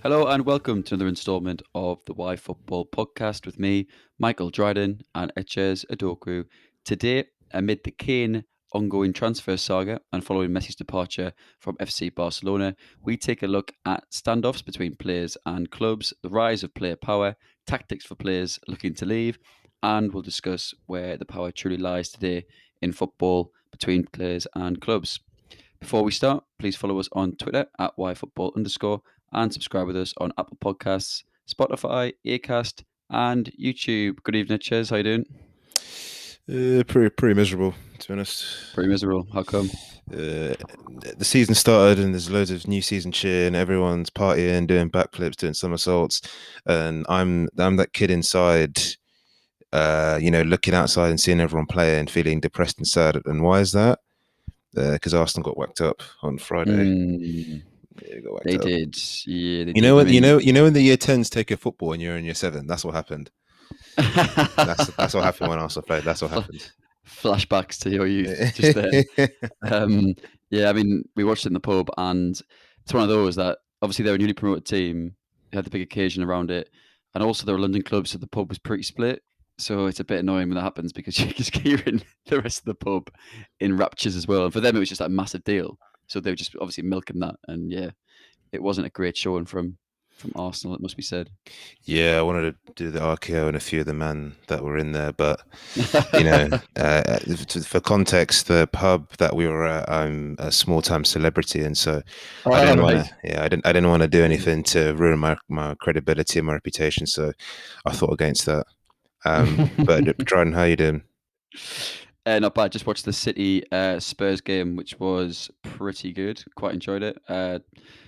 Hello and welcome to another instalment of the Wyfutbol podcast with me, Michael Dryden and Etches Adokru. Today, amid the Kane ongoing transfer saga and following Messi's departure from FC Barcelona, we take a look at standoffs between players and clubs, the rise of player power, tactics for players looking to leave, and we'll discuss where the power truly lies today in football between players and clubs. Before we start, please follow us on Twitter at yfootball_ and subscribe with us on Apple Podcasts, Spotify, Acast, and YouTube. Good evening, Ches. How you doing? Pretty miserable, to be honest. Pretty miserable. How come? The season started and there's loads of new season cheer and everyone's partying, doing backflips, doing somersaults, and I'm that kid inside, looking outside and seeing everyone play and feeling depressed and sad. And why is that? Because Arsenal got whacked up on Friday. Yeah, got whacked They up. did. Yeah, they You did. know I what? You mean, know. You know when the year 10s take a football and you're in year 7. That's what happened. That's what happened when Arsenal played. That's what happened. flashbacks to your youth just there. Um, yeah, I mean, we watched it in the pub, and it's one of those that obviously they're a newly promoted team. They had the big occasion around it, and also they're a London club, so the pub was pretty split. So it's a bit annoying when that happens because you just hearing the rest of the pub in raptures as well. And for them, it was just a massive deal. So they were just obviously milking that, and yeah, it wasn't a great showing from Arsenal. It must be said. Yeah, I wanted to do the RKO and a few of the men that were in there, but you know, for context, the pub that we were at, I'm a small-time celebrity, and so I All didn't want right. to. Yeah, I didn't want to do anything to ruin my credibility and my reputation. So I thought against that. But Dryden, how you doing? Not bad. Just watched the City Spurs game, which was pretty good. Quite enjoyed it.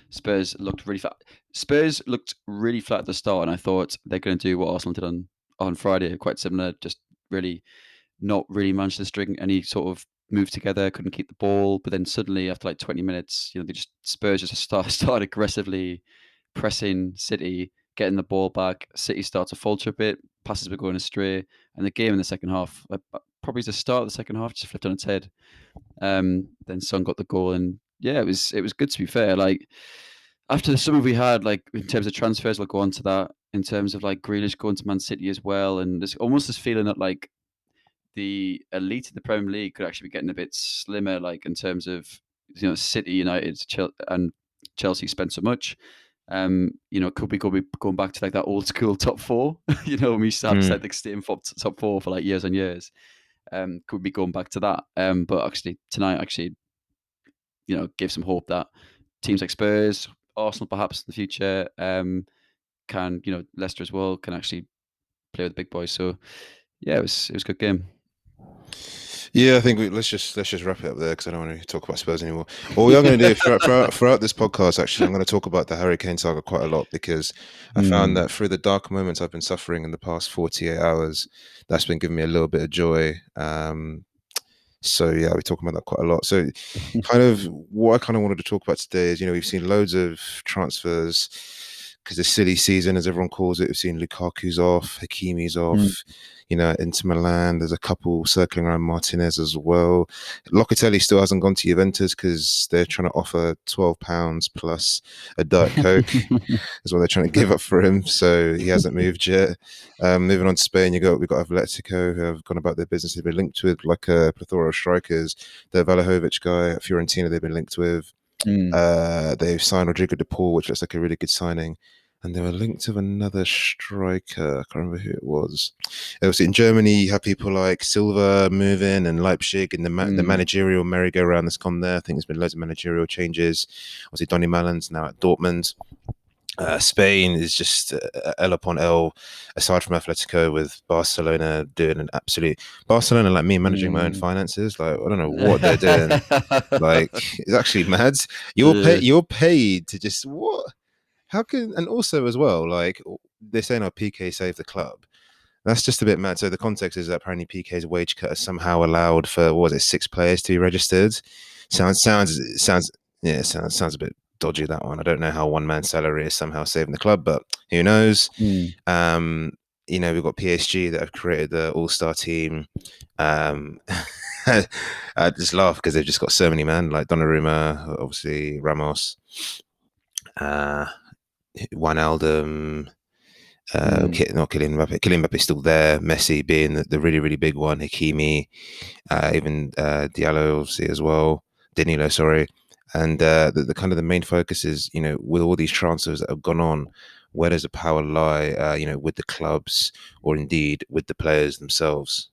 Spurs looked really flat. Spurs looked really flat at the start, and I thought they're going to do what Arsenal did on Friday, quite similar. Just really not really managed to string any sort of move together. Couldn't keep the ball, but then suddenly after like 20 minutes, they just Spurs just started aggressively pressing City, getting the ball back. City started to falter a bit. Passes were going astray, and the game in the second half, probably the start of the second half, just flipped on its head. Then Son got the goal, and yeah, it was good to be fair. Like after the summer we had, like in terms of transfers, we'll go on to that. In terms of like Grealish going to Man City as well, and there's almost this feeling that like the elite of the Premier League could actually be getting a bit slimmer, like in terms of City, United, and Chelsea spent so much. Could we going back to like that old school top four? When we used to have Mm. Celtic stay in top four for like years and years. Could be going back to that. But actually tonight, gave some hope that teams like Spurs, Arsenal, perhaps in the future, can Leicester as well can actually play with the big boys. So yeah, it was a good game. Yeah, I think let's just wrap it up there because I don't want to talk about Spurs anymore. What we are going to do throughout this podcast, actually, I'm going to talk about the Harry Kane saga quite a lot because I found that through the dark moments I've been suffering in the past 48 hours, that's been giving me a little bit of joy. So yeah, we're talking about that quite a lot. So kind of what I kind of wanted to talk about today is, we've seen loads of transfers because the silly season, as everyone calls it. We've seen Lukaku's off, Hakimi's off, Inter Milan. There's a couple circling around Martinez as well. Locatelli still hasn't gone to Juventus because they're trying to offer £12 plus a Diet Coke is what they're trying to give up for him. So he hasn't moved yet. Moving on to Spain, we've got Atletico who have gone about their business. They've been linked with like a plethora of strikers. The Vlahovic guy at Fiorentina they've been linked with. They've signed Rodrigo de Paul, which looks like a really good signing. And they were linked with another striker. I can't remember who it was. Obviously, in Germany, you have people like Silva moving and Leipzig and the managerial merry-go-round that's gone there. I think there's been loads of managerial changes. Obviously, Donny Malin's now at Dortmund. Spain is just L upon L, aside from Atletico, with Barcelona doing an absolute Barcelona like me managing my own finances. Like I don't know what they're doing. Like it's actually mad. Yeah. You're paid to just what? How can and also as well like they're saying our PK saved the club. That's just a bit mad. So the context is that apparently PK's wage cut has somehow allowed for what was it 6 players to be registered. Sounds a bit dodgy, that one. I don't know how one man's salary is somehow saving the club, but who knows? We've got PSG that have created the all-star team. I just laugh because they've just got so many men like Donnarumma, obviously Ramos. Wijnaldum, Mm. not Kylian Mbappe. Kylian Mbappe is still there. Messi being the really, really big one. Hakimi, even Diallo obviously as well. Danilo, sorry. And the kind of the main focus is, with all these transfers that have gone on, where does the power lie, with the clubs or indeed with the players themselves?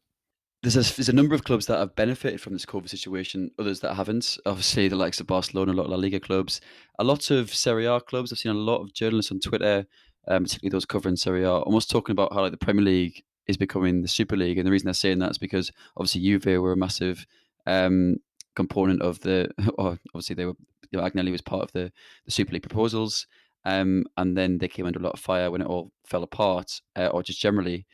There's a number of clubs that have benefited from this COVID situation, others that haven't. Obviously, the likes of Barcelona, a lot of La Liga clubs, a lot of Serie A clubs. I've seen a lot of journalists on Twitter, particularly those covering Serie A, almost talking about how like the Premier League is becoming the Super League, and the reason they're saying that is because obviously Juve were a massive um, component of the, or obviously Agnelli was part of the Super League proposals, and then they came under a lot of fire when it all fell apart, or just generally.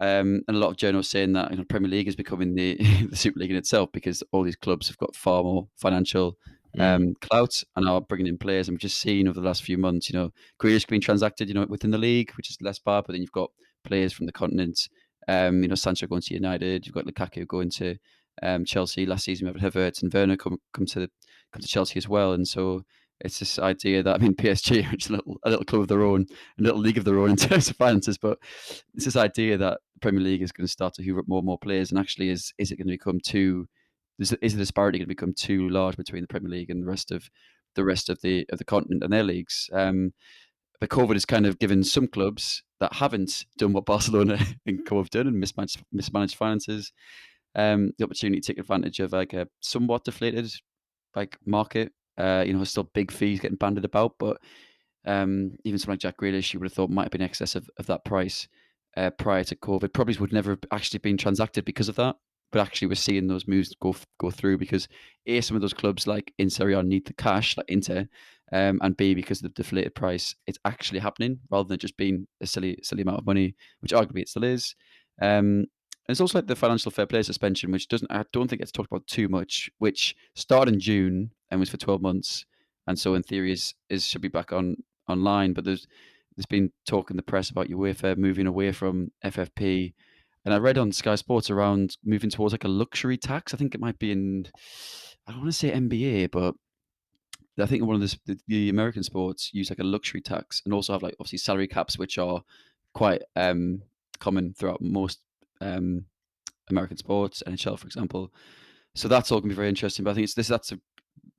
And a lot of journals saying that Premier League is becoming the the Super League in itself because all these clubs have got far more financial Mm, clout and are bringing in players. And we've just seen over the last few months, Grealish being transacted, within the league, which is less bad. But then you've got players from the continent. Sancho going to United. You've got Lukaku going to Chelsea last season. We have Havertz and Werner come to Chelsea as well. And so it's this idea that PSG, which is a little club of their own, a little league of their own in terms of finances, but it's this idea that the Premier League is going to start to hoover up more and more players, and actually, is it going to become too? Is the disparity going to become too large between the Premier League and the rest of the continent and their leagues? But COVID has kind of given some clubs that haven't done what Barcelona and Co have done and mismanaged finances, the opportunity to take advantage of like a somewhat deflated like market. There's still big fees getting banded about, but even someone like Jack Grealish, you would have thought might have been in excess of that price prior to COVID. Probably would never have actually been transacted because of that. But actually, we're seeing those moves go through because A, some of those clubs like in Serie A need the cash, like Inter, and B, because of the deflated price, it's actually happening rather than just being a silly amount of money, which arguably it still is. And it's also like the financial fair play suspension, which I don't think it's talked about too much, which started in June and was for 12 months, and so in theory is should be back online. But there's been talk in the press about UEFA moving away from FFP, and I read on Sky Sports around moving towards like a luxury tax. I think it might be in, I don't want to say NBA, but I think one of the American sports use like a luxury tax and also have like obviously salary caps, which are quite common throughout most um, American sports, NHL, for example. So that's all going to be very interesting. But I think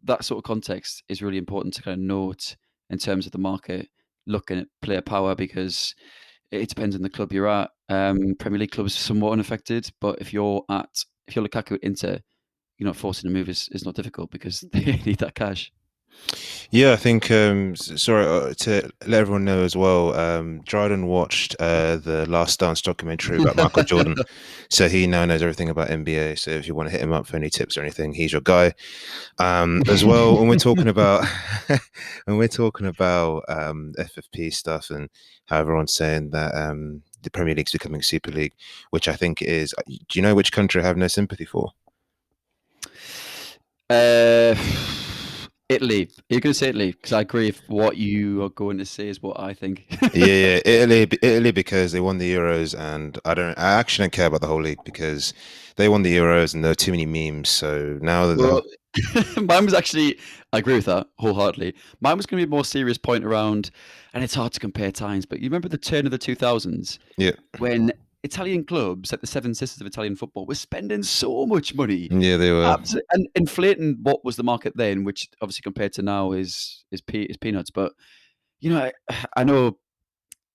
that sort of context is really important to kind of note in terms of the market, looking at player power because it depends on the club you're at. Premier League clubs are somewhat unaffected, but if you're Lukaku at Inter, forcing a move is not difficult because they need that cash. Yeah, I think. Sorry to let everyone know as well. Dryden watched the Last Dance documentary about Michael Jordan, so he now knows everything about NBA. So if you want to hit him up for any tips or anything, he's your guy. As well, when we're talking about FFP stuff and how everyone's saying that the Premier League's becoming Super League, which I think is. Do you know which country I have no sympathy for? Uh, Italy. You're going to say Italy because I agree. If what you are going to say is what I think. Yeah, Italy, because they won the Euros, and I actually don't care about the whole league because they won the Euros, and there are too many memes. So now that the Well, whole, mine was actually, I agree with that wholeheartedly. Mine was going to be a more serious point around, and it's hard to compare times, but you remember the turn of the 2000s yeah, when Italian clubs, like the Seven Sisters of Italian football, were spending so much money, yeah, they were, absolutely, and inflating what was the market then, which obviously compared to now is peanuts. But I know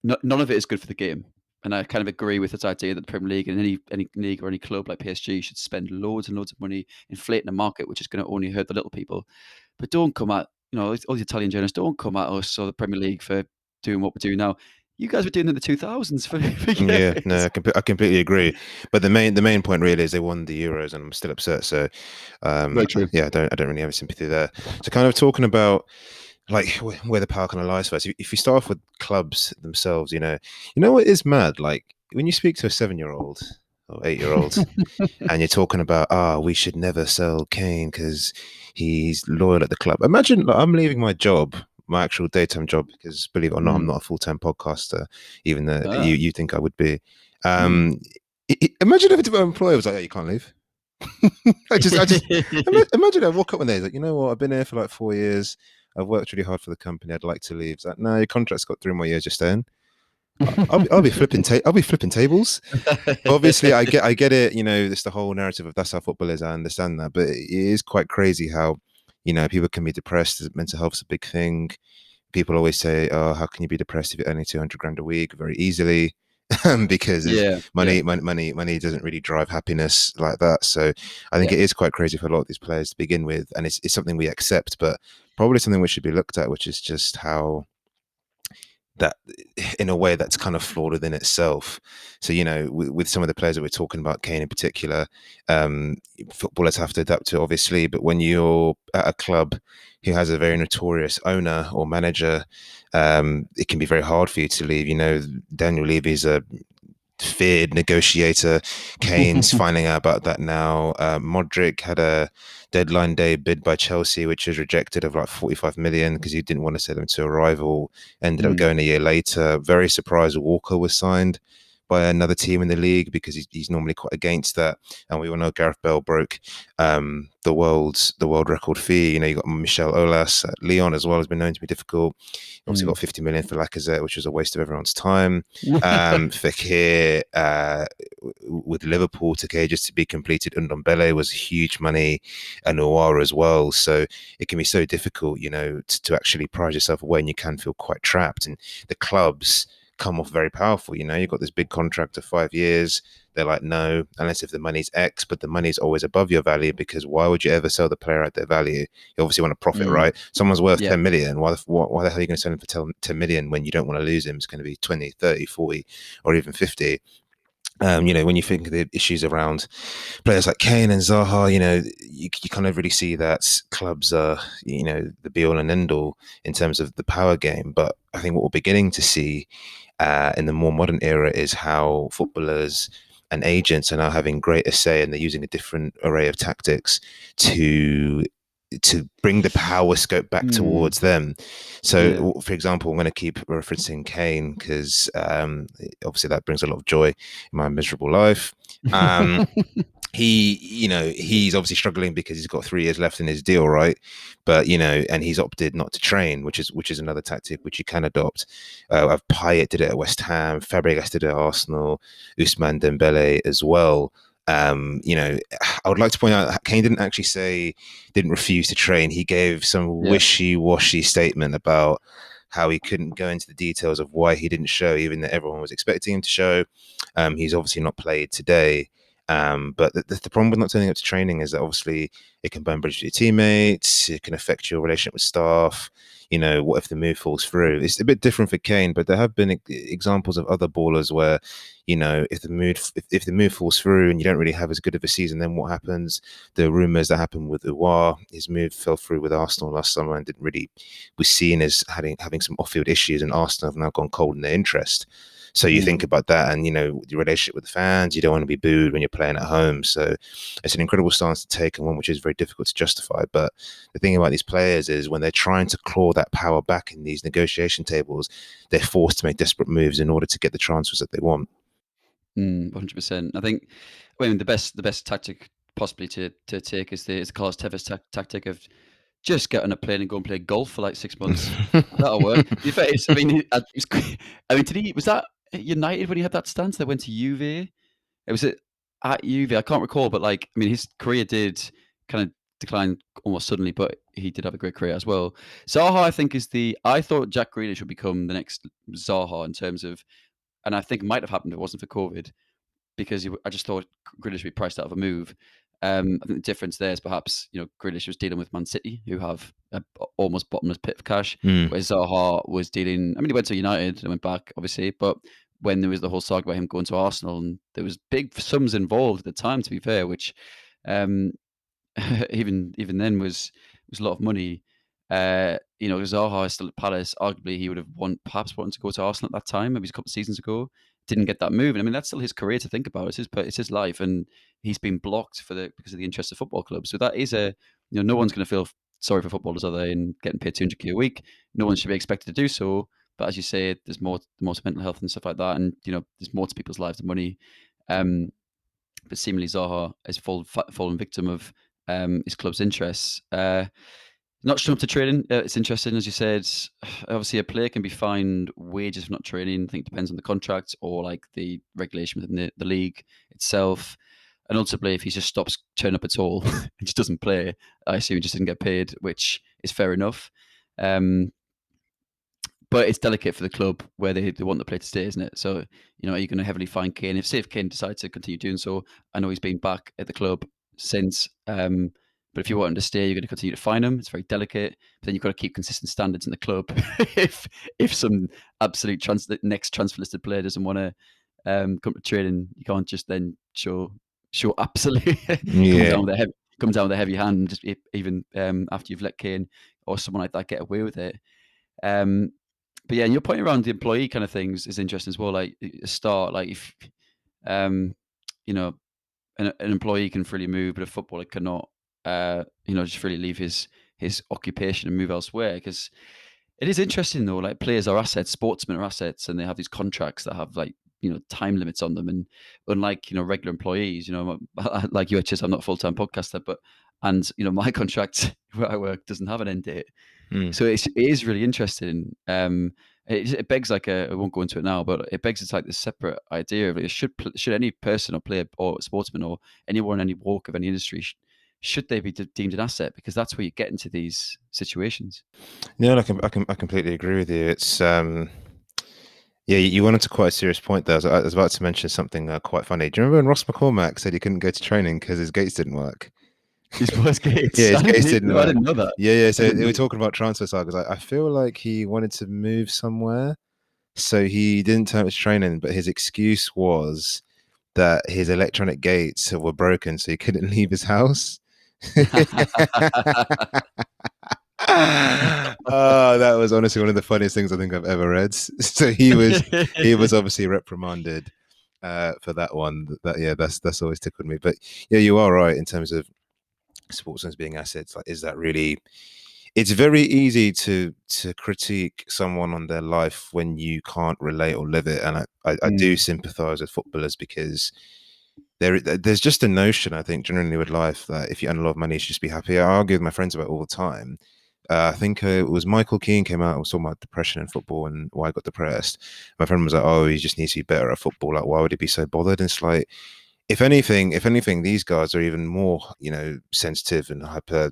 none of it is good for the game. And I kind of agree with this idea that the Premier League and any league or any club like PSG should spend loads and loads of money inflating a market, which is going to only hurt the little people. But don't come at all the Italian journalists. Don't come at us or the Premier League for doing what we're doing now. You guys were doing it in the 2000s for yeah, no, years. I completely agree. But the main point really is they won the Euros, and I'm still upset. So, Very true. yeah, I don't really have a sympathy there. So, kind of talking about like where the power kind of lies first. If you start off with clubs themselves, you know what is mad? Like when you speak to a 7-year-old or 8-year-old, and you're talking about, we should never sell Kane because he's loyal at the club. Imagine like, I'm leaving my job, my actual daytime job, because believe it or not, I'm Mm. not a full-time podcaster, even though Ah. you think I would be. Mm. Um, Imagine if my employer was like, "Yeah, you can't leave." I just imagine I walk up one day, like, you know what? I've been here for like 4 years. I've worked really hard for the company. I'd like to leave. It's like, no, your contract's got 3 more years. Just staying. I'll be flipping I'll be flipping tables. Obviously, I get it. It's the whole narrative of that's how football is. I understand that, but it is quite crazy how people can be depressed. Mental health's a big thing. People always say, "Oh, how can you be depressed if you're earning 200 grand a week?" Very easily, because Yeah, yeah, money doesn't really drive happiness like that. So I think yeah. it is quite crazy for a lot of these players to begin with, and it's something we accept, but probably something which should be looked at, which is just how that in a way that's kind of flawed within itself. So with some of the players that we're talking about, Kane in particular, footballers have to adapt to, obviously, but when you're at a club who has a very notorious owner or manager, it can be very hard for you to leave. Daniel Levy's a feared negotiator. Kane's finding out about that now. Modric had a deadline day bid by Chelsea, which was rejected, of like 45 million because he didn't want to sell them to a rival. Ended up Mm, going a year later. Very surprised Walker was signed by another team in the league because he's normally quite against that. And we all know Gareth Bale broke the world record fee. You got Michel Aulas at Lyon as well, has been known to be difficult. Obviously mm. got 50 million for Lacazette, which was a waste of everyone's time. Fekir with Liverpool took ages to be completed. Ndombele was huge money, and Noir as well. So it can be so difficult, to actually prize yourself away, and you can feel quite trapped. And the clubs come off very powerful. You've got this big contract of 5 years. They're like, no, unless if the money's X, but the money's always above your value, because why would you ever sell the player at their value? You obviously want to profit, Mm, right? Someone's worth yeah. 10 million. Why the hell are you going to sell him for 10 million when you don't want to lose him? It's going to be 20, 30, 40, or even 50. When you think of the issues around players like Kane and Zaha, you kind of really see that clubs are, the be all and end all in terms of the power game. But I think what we're beginning to see in the more modern era is how footballers and agents are now having greater say, and they're using a different array of tactics to bring the power scope back Mm, towards them. yeah. So, for example, I'm going to keep referencing Kane because obviously that brings a lot of joy in my miserable life. Um, he's obviously struggling because he's got 3 years left in his deal, right? But and he's opted not to train, which is another tactic which you can adopt. Payet did it at West Ham, Fabregas did it at Arsenal, Ousmane Dembele as well. I would like to point out that Kane didn't refuse to train. He gave some Yeah. wishy-washy statement about how he couldn't go into the details of why he didn't show, even though everyone was expecting him to show. He's obviously not played today. But the problem with not turning up to training is that obviously it can burn bridges with your teammates. It can affect your relationship with staff. What if the move falls through? It's a bit different for Kane, but there have been examples of other ballers where, if the move falls through and you don't really have as good of a season, then what happens? The rumours that happened with Uwa, his move fell through with Arsenal last summer and didn't really was seen as having some off-field issues, and Arsenal have now gone cold in their interest. So you think Mm. about that, and your relationship with the fans. You don't want to be booed when you're playing at home. So it's an incredible stance to take, and one which is very difficult to justify. But the thing about these players is when they're trying to claw that power back in these negotiation tables, they're forced to make desperate moves in order to get the transfers that they want. 100%. I mean, the best tactic possibly to take is the Carlos Tevez tactic of just get on a plane and go and play golf for like 6 months. That'll work. To be fair, I mean, I mean, was that at United when he had that stance? They went to Juve. It was at Juve. I can't recall, but like, I mean, his career did kind of decline almost suddenly, but he did have a great career as well. Zaha, I think, I thought Jack Grealish would become the next Zaha in terms of, and I think it might have happened if it wasn't for COVID, because I just thought Grealish would be priced out of a move. I think the difference there is perhaps Grealish was dealing with Man City, who have a almost bottomless pit of cash, Mm, where Zaha was dealing. I mean, he went to United and went back, obviously, but when there was the whole saga about him going to Arsenal, and there was big sums involved at the time, to be fair, which um, even then was a lot of money. Zaha is still at Palace. Arguably, he would have perhaps wanted to go to Arsenal at that time, maybe a couple of seasons ago. Didn't get that move, and I mean that's still his career to think about. It's his life, and he's been blocked because of the interest of football clubs. So that is no one's going to feel sorry for footballers, are they? And getting paid 200k a week, no one should be expected to do so. But as you say, there's more to mental health and stuff like that, and there's more to people's lives than money. Um, but seemingly Zaha has fallen victim of his club's interests. Not showing up to training. It's interesting, as you said. Obviously, a player can be fined wages for not training. I think it depends on the contract or like the regulation within the league itself. And ultimately, if he just stops turning up at all and just doesn't play, I assume he just didn't get paid, which is fair enough. Um, but it's delicate for the club where they want the player to stay, isn't it? So, are you going to heavily fine Kane? If Kane decides to continue doing so, I know he's been back at the club since. But if you want him to stay, you're going to continue to fine him. It's very delicate. But then you've got to keep consistent standards in the club. if some absolute next transfer listed player doesn't want to come to training, you can't just then show absolutely Yeah. come down with a heavy hand, just even after you've let Kane or someone like that get away with it. Um, but yeah, and your point around the employee kind of things is interesting as well. Like a start, like if um, you know, an employee can freely move, but a footballer cannot. Just freely leave his occupation and move elsewhere. Because it is interesting though. Like players are assets, sportsmen are assets, and they have these contracts that have like time limits on them. And unlike regular employees, like you, I'm not a full time podcaster, but my contract where I work doesn't have an end date. Mm. So it is really interesting. It begs like I won't go into it now, but it begs it's like this separate idea of like, should any person or player or sportsman or anyone in any walk of any industry should they be deemed an asset? Because that's where you get into these situations. No, I completely agree with you. It's yeah, you went into quite a serious point there. I was about to mention something quite funny. Do you remember when Ross McCormack said he couldn't go to training because his gates didn't work? His worst Yeah, gates. his I didn't gates even didn't know. I work. didn't know that. Yeah. I So didn't we were know. talking about transfer sagas. I feel like he wanted to move somewhere, so he didn't turn up to training. But his excuse was that his electronic gates were broken, so he couldn't leave his house. Oh, that was honestly one of the funniest things I think I've ever read. So he was obviously reprimanded for that one. That's always tickled me. But yeah, you are right in terms of sportsmen being assets. Like, is that really? It's very easy to critique someone on their life when you can't relate or live it, and I do Mm, sympathise with footballers because there's just a notion, I think, generally with life that if you earn a lot of money, you should just be happy. I argue with my friends about it all the time. I think it was Michael Keane came out and was talking about depression in football and why I got depressed. My friend was like, "Oh, he just needs to be better at football. Like, why would he be so bothered?" And it's like, if anything, these guys are even more, sensitive and hyper.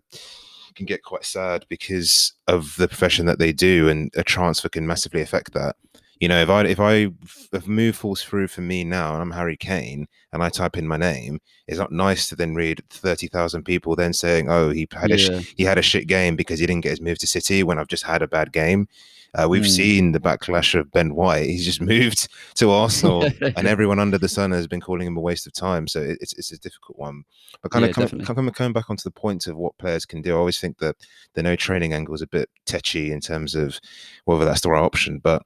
Can get quite sad because of the profession that they do, and a transfer can massively affect that. If move falls through for me now, and I'm Harry Kane, and I type in my name, it's not nice to then read 30,000 people then saying, "Oh, yeah. he had a shit game because he didn't get his move to City." When I've just had a bad game, we've Mm. seen the backlash of Ben White. He's just moved to Arsenal, and everyone under the sun has been calling him a waste of time. So it's a difficult one. But kind of Yeah, definitely. coming back onto the point of what players can do, I always think that the no training angle is a bit tetchy in terms of whether that's the right option. But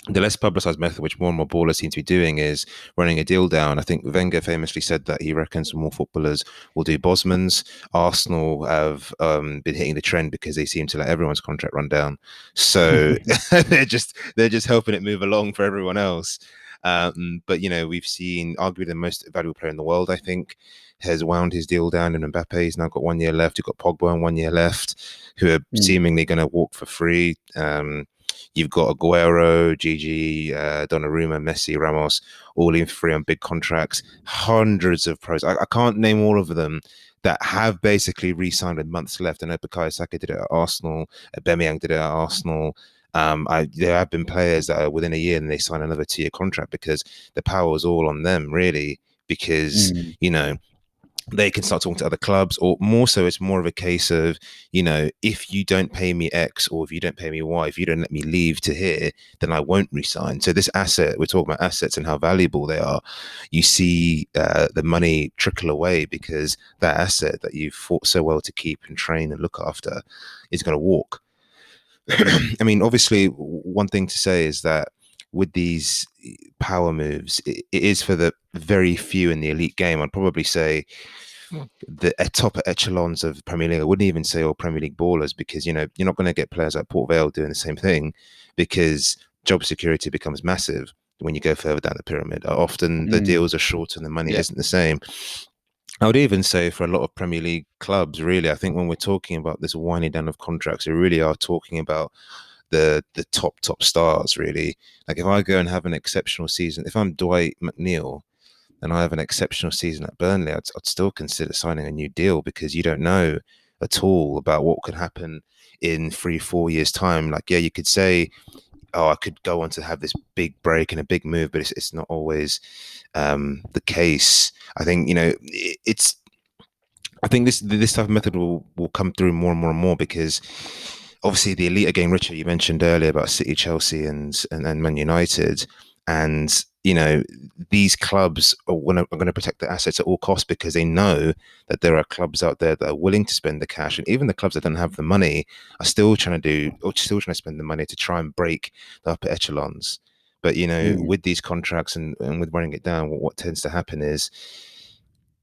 the less publicized method, which more and more ballers seem to be doing, is running a deal down. I think Wenger famously said that he reckons more footballers will do Bosmans. Arsenal have been hitting the trend because they seem to let everyone's contract run down. So they're just helping it move along for everyone else. But we've seen arguably the most valuable player in the world, I think, has wound his deal down, and Mbappe. He's now got 1 year left. You've got Pogba and 1 year left, who are Mm. seemingly going to walk for free. You've got Aguero, Gigi, Donnarumma, Messi, Ramos, all in free on big contracts. Hundreds of pros. I can't name all of them that have basically re-signed with months left. I know Bukayo Saka did it at Arsenal. Aubameyang did it at Arsenal. There have been players that are within a year and they sign another 2 year contract because the power is all on them, really. Because Mm. they can start talking to other clubs, or more so it's more of a case of, if you don't pay me X, or if you don't pay me Y, if you don't let me leave to here, then I won't resign. So this asset, we're talking about assets and how valuable they are. You see the money trickle away because that asset that you fought so well to keep and train and look after is going to walk. I mean, obviously, one thing to say is that with these power moves, it is for the very few in the elite game. I'd probably say the top echelons of Premier League. I wouldn't even say all Premier League ballers, because you're not going to get players like Port Vale doing the same thing, because job security becomes massive when you go further down the pyramid. Often the Mm. deals are shorter and the money Yeah. isn't the same. I would even say for a lot of Premier League clubs, really, I think when we're talking about this winding down of contracts, we really are talking about the top stars, really. Like if I go and have an exceptional season, if I'm Dwight McNeil and I have an exceptional season at Burnley, I'd still consider signing a new deal because you don't know at all about what could happen in 3, 4 years' time. Like, yeah, you could say, oh, I could go on to have this big break and a big move, but it's not always the case. I think it's I think this type of method will come through more and more and more because obviously the elite are getting richer. You mentioned earlier about City, Chelsea, and Man United, and these clubs are going to protect their assets at all costs because they know that there are clubs out there that are willing to spend the cash, and even the clubs that don't have the money are still trying to spend the money to try and break the upper echelons. But Mm, with these contracts and with running it down, what tends to happen is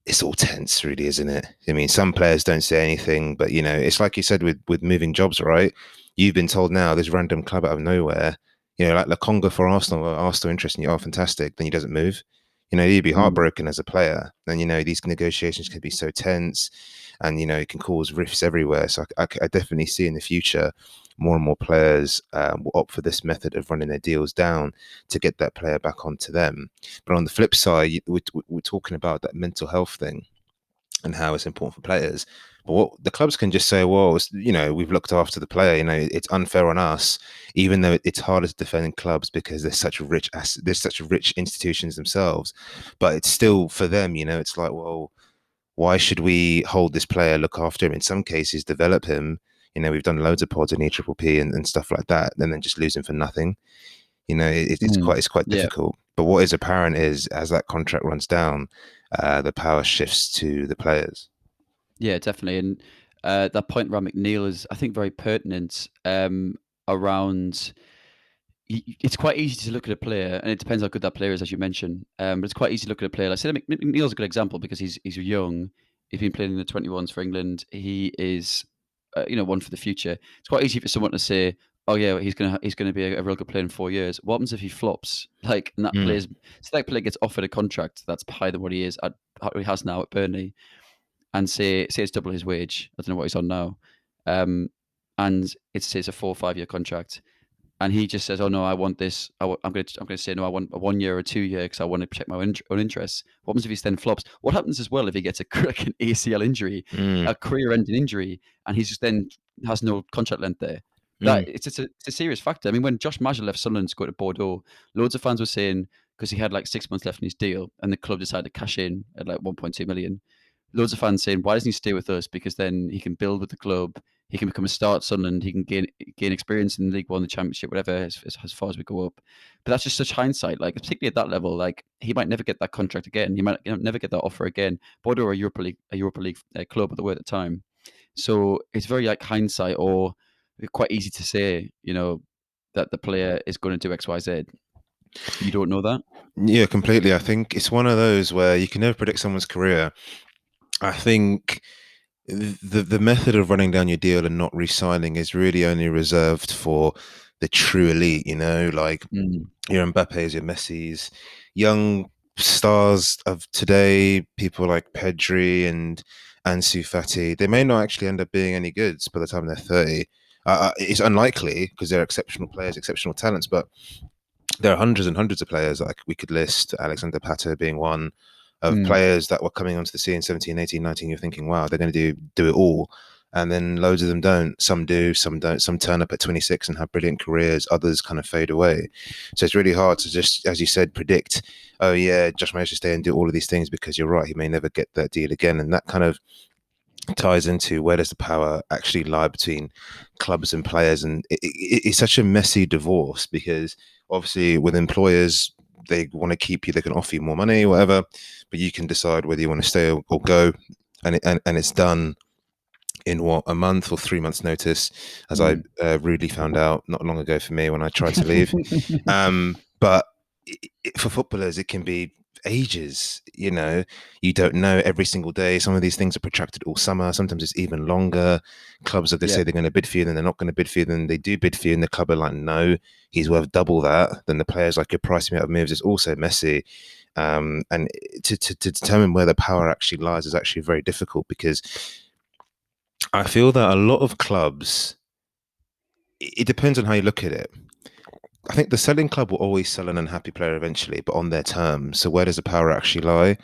it's all tense, really, isn't it? I mean, some players don't say anything, but it's like you said with moving jobs, right? You've been told now this random club out of nowhere, like the Congo for Arsenal, are still interested in you. Oh, fantastic! Then he doesn't move. You'd be mm, heartbroken as a player, and these negotiations can be so tense, and it can cause rifts everywhere. So I definitely see in the future more and more players will opt for this method of running their deals down to get that player back onto them. But on the flip side, we're talking about that mental health thing and how it's important for players. But what the clubs can just say, well, we've looked after the player. It's unfair on us, even though it's harder to defend in clubs because there's such rich institutions themselves. But it's still for them. It's like, well, why should we hold this player, look after him? In some cases, develop him. We've done loads of pods in EPP and stuff like that, and then just lose him for nothing. It's mm. quite Yeah, difficult. But what is apparent is as that contract runs down, the power shifts to the players. yeah, definitely. And that point around McNeil is, I think, very pertinent. Around It's quite easy to look at a player, and it depends how good that player is, as you mentioned. But it's quite easy to look at a player. Like, say, McNeil's a good example because he's young. He's been playing in the 21s for England. He is, one for the future. It's quite easy for someone to say, "Oh yeah, he's gonna be a real good player in 4 years." What happens if he flops? Like, and Mm, that player gets offered a contract that's higher than what he is at what he has now at Burnley, and say it's double his wage. I don't know what he's on now, and it's a 4 or 5 year contract, and he just says, "Oh no, I want this. I'm going to say no. I want a 1 year or 2 year because I want to protect my own interests." What happens if he then flops? What happens as well if he gets like an ACL injury, mm, a career-ending injury, and he's just then has no contract length there? That mm, it's a serious factor. I mean, when Josh Maja left Sunderland to go to Bordeaux, loads of fans were saying because he had like 6 months left in his deal, and the club decided to cash in at like 1.2 million. Loads of fans saying, "Why doesn't he stay with us? Because then he can build with the club. He can become a star at Sunderland. He can gain experience in League One, the Championship, whatever, as far as we go up." But that's just such hindsight. Like, particularly at that level, like he might never get that contract again. He might never get that offer again. Bordeaux are a Europa League club at the word at the time. So it's very like hindsight, or quite easy to say, that the player is going to do X, Y, Z. You don't know that. yeah, completely. I think it's one of those where you can never predict someone's career. I think the method of running down your deal and not re-signing is really only reserved for the true elite. Like Mm, your Mbappe's, your Messi's, young stars of today, people like Pedri and Ansu Fati. They may not actually end up being any good by the time they're 30. It's unlikely because they're exceptional players, exceptional talents, but there are hundreds and hundreds of players like we could list, Alexander Pato being one, of mm, players that were coming onto the scene 17, 18, 19. You're thinking, wow, they're going to do it all. And then loads of them don't. Some do, some don't. Some turn up at 26 and have brilliant careers. Others kind of fade away. So it's really hard to just, as you said, predict, oh, yeah, Josh Mayer should stay and do all of these things because you're right. He may never get that deal again. And that kind of ties into where does the power actually lie between clubs and players, and it's such a messy divorce because obviously with employers they want to keep you, they can offer you more money, whatever, but you can decide whether you want to stay or go, and it's done in what, a month or 3 months notice, as I mm. rudely found out not long ago for me when I tried to leave. But for footballers, it can be ages. You don't know every single day. Some of these things are protracted all summer. Sometimes it's even longer. Clubs, if they Yeah. say they're going to bid for you, then they're not going to bid for you. Then they do bid for you, and the club are like, no, he's worth double that. Then the players like, you're pricing me out of moves. It's also messy. And to determine where the power actually lies is actually very difficult, because I feel that a lot of clubs, it depends on how you look at it. I think the selling club will always sell an unhappy player eventually, but on their terms. So where does the power actually lie?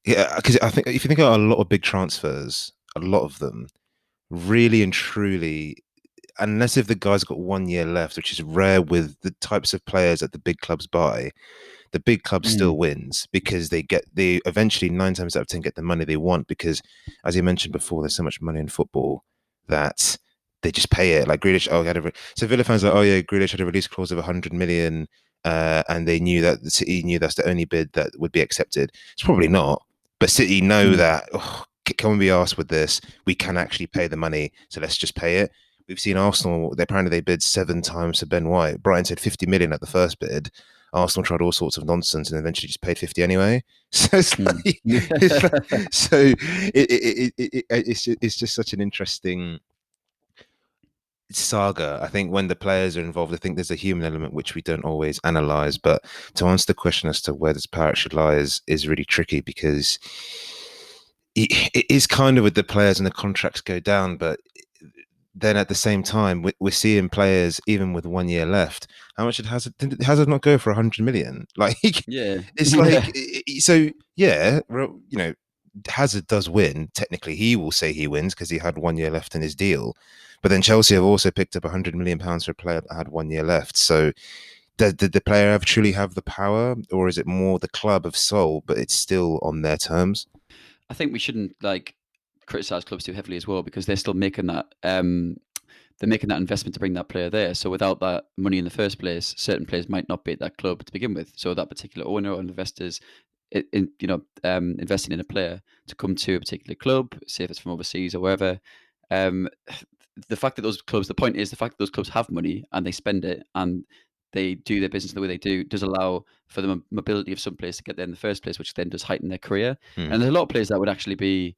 Yeah, because I think if you think about a lot of big transfers, a lot of them really and truly, unless if the guy's got 1 year left, which is rare with the types of players that the big clubs buy, the big club Mm. still wins, because they eventually 9 times out of 10 get the money they want, because as you mentioned before, there's so much money in football that they just pay it. Like Grealish, so Villa fans are like, oh yeah, Grealish had a release clause of 100 million, and they knew that the City knew that's the only bid that would be accepted. It's probably not, but City know Mm. that, oh, can we be asked with this? We can actually pay the money, so let's just pay it. We've seen Arsenal. Apparently, they bid 7 times for Ben White. Brighton said 50 million at the first bid. Arsenal tried all sorts of nonsense and eventually just paid 50 anyway. So Mm. it's just such an interesting saga. I think when the players are involved, I think there's a human element which we don't always analyze. But to answer the question as to where this power actually lies is really tricky, because it is kind of with the players and the contracts go down, but then at the same time, we're seeing players even with 1 year left. How much did Hazard not go for 100 million? Like, Yeah. it's like, Yeah. so yeah, Hazard does win. Technically, he will say he wins because he had 1 year left in his deal. But then Chelsea have also picked up £100 million for a player that had 1 year left. So did the player truly have the power, or is it more the club have sold, but it's still on their terms? I think we shouldn't criticize clubs too heavily as well, because they're still making that they're making that investment to bring that player there. So without that money in the first place, certain players might not be at that club to begin with. So that particular owner or investors, investing in a player to come to a particular club, say if it's from overseas or wherever. Um, the fact that those clubs, the point is, the fact that those clubs have money and they spend it and they do their business the way they do, does allow for the mobility of some players to get there in the first place, which then does heighten their career. Hmm. And there's a lot of players that would actually be,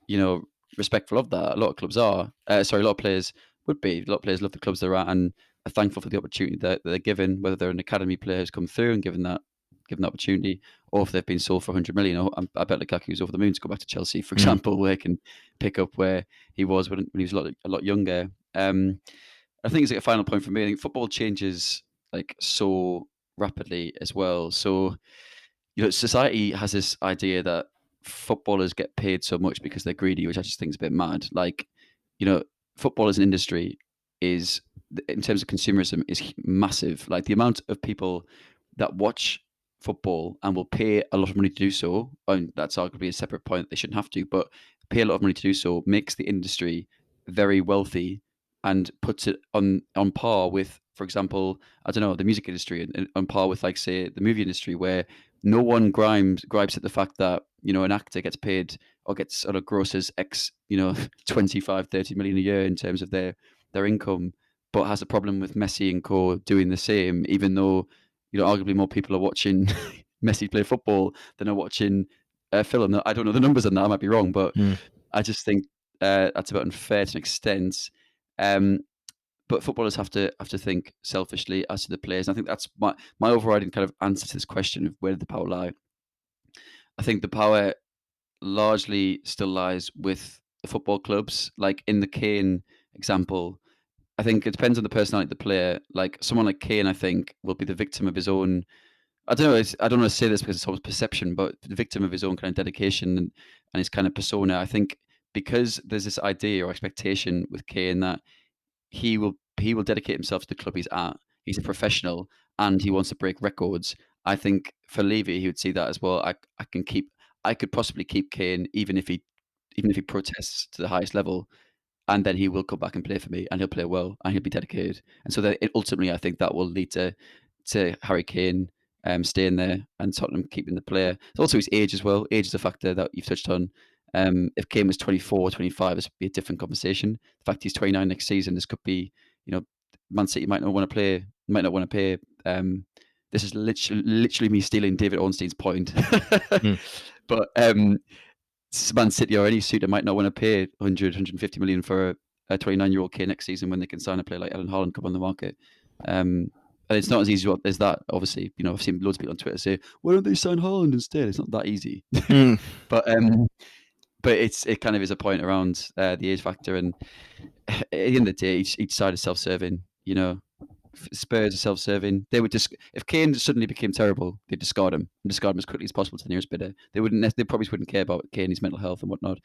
you know, respectful of that. A lot of clubs are. Sorry, a lot of players would be. A lot of players love the clubs they're at and are thankful for the opportunity that they're given, whether they're an academy player who's come through and given that opportunity, or if they've been sold for 100 million. I bet Lukaku's over the moon to go back to Chelsea, for Hmm. example, where he can pick up where he was when he was a lot younger. I think it's like a final point for me. I think football changes like so rapidly as well. So society has this idea that footballers get paid so much because they're greedy, which I just think is a bit mad. Like, you know, football as an industry is, in terms of consumerism, is massive. Like the amount of people that watch football and will pay a lot of money to do so, and that's arguably a separate point. They shouldn't have to, but pay a lot of money to do so makes the industry very wealthy and puts it on par with, for example, I don't know, the music industry, and on par with, like, say, the movie industry, where no one gripes at the fact that an actor gets paid or gets sort of grosses X 25-30 million a year in terms of their income, but has a problem with Messi and co doing the same, even though arguably more people are watching Messi play football than are watching a film. I don't know the numbers on that, I might be wrong, but Hmm. I just think that's about unfair to an extent. Um, but footballers have to think selfishly as to the players. And I think that's my overriding kind of answer to this question of where did the power lie. I think the power largely still lies with the football clubs. Like in the Kane example, I think it depends on the personality of the player. Like someone like Kane, I think, will be the victim of his own. I don't know. I don't want to say this because it's always perception, but the victim of his own kind of dedication and his kind of persona. I think because there's this idea or expectation with Kane that he will dedicate himself to the club he's at. He's a professional and he wants to break records. I think for Levy, he would see that as well. I could possibly keep Kane even if he protests to the highest level, and then he will come back and play for me, and he'll play well, and he'll be dedicated. And so that ultimately, I think that will lead to Harry Kane staying there and Tottenham keeping the player. It's also his age as well. Age is a factor that you've touched on. If Kane was 24, 25, this would be a different conversation. The fact he's 29 next season, this could be, Man City might not want to pay um, this is literally me stealing David Ornstein's point. Mm. But Man City or any suitor might not want to pay 100, 150 million for a 29-year-old kid next season when they can sign a player like Erling Haaland come on the market. And it's not as easy as that, obviously. I've seen loads of people on Twitter say, why don't they sign Haaland instead? It's not that easy. Mm. But it kind of is a point around the age factor. And at the end of the day, each side is self-serving. Spurs are self-serving. They would just, if Kane suddenly became terrible, they'd discard him as quickly as possible to the nearest bidder. They probably wouldn't care about Kane, his mental health and whatnot.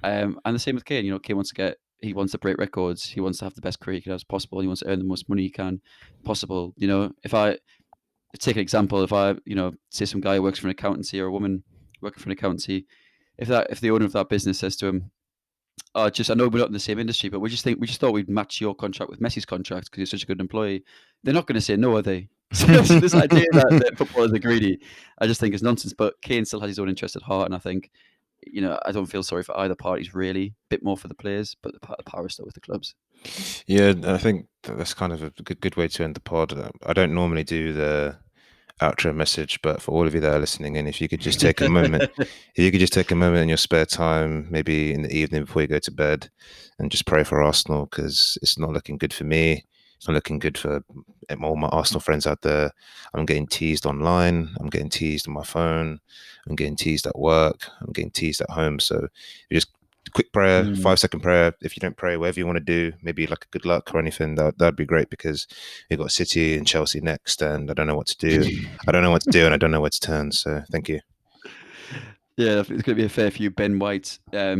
And the same with Kane. Kane wants to break records. He wants to have the best career he can have as possible. He wants to earn the most money he can possible. If I take an example, if I say some guy who works for an accountancy or a woman working for an accountancy, if the owner of that business says to him, I know we're not in the same industry, but we just thought we'd match your contract with Messi's contract because you're such a good employee. They're not going to say no, are they? So this idea that footballers are greedy, I just think is nonsense. But Kane still has his own interest at heart, and I think, I don't feel sorry for either parties really. A bit more for the players, but the power is still with the clubs. Yeah, I think that's kind of a good way to end the pod. I don't normally do the outro message, but for all of you that are listening in, if you could just take a moment, in your spare time, maybe in the evening before you go to bed, and just pray for Arsenal, because it's not looking good for me. It's not looking good for all my Arsenal friends out there. I'm getting teased online. I'm getting teased on my phone. I'm getting teased at work. I'm getting teased at home. So you just quick prayer, 5-second prayer. If you don't pray, whatever you want to do, maybe like a good luck or anything, that'd be great, because we've got City and Chelsea next, and I don't know what to do. I don't know what to do, and I don't know where to turn. So thank you. Yeah, I think there's going to be a fair few Ben White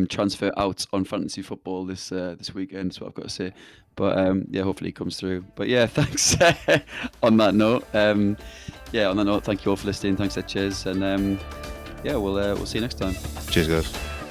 transfer out on fantasy football this weekend. That's what I've got to say. But yeah, hopefully he comes through. But yeah, thanks. On that note, thank you all for listening. Thanks, cheers, and yeah, we'll see you next time. Cheers, guys.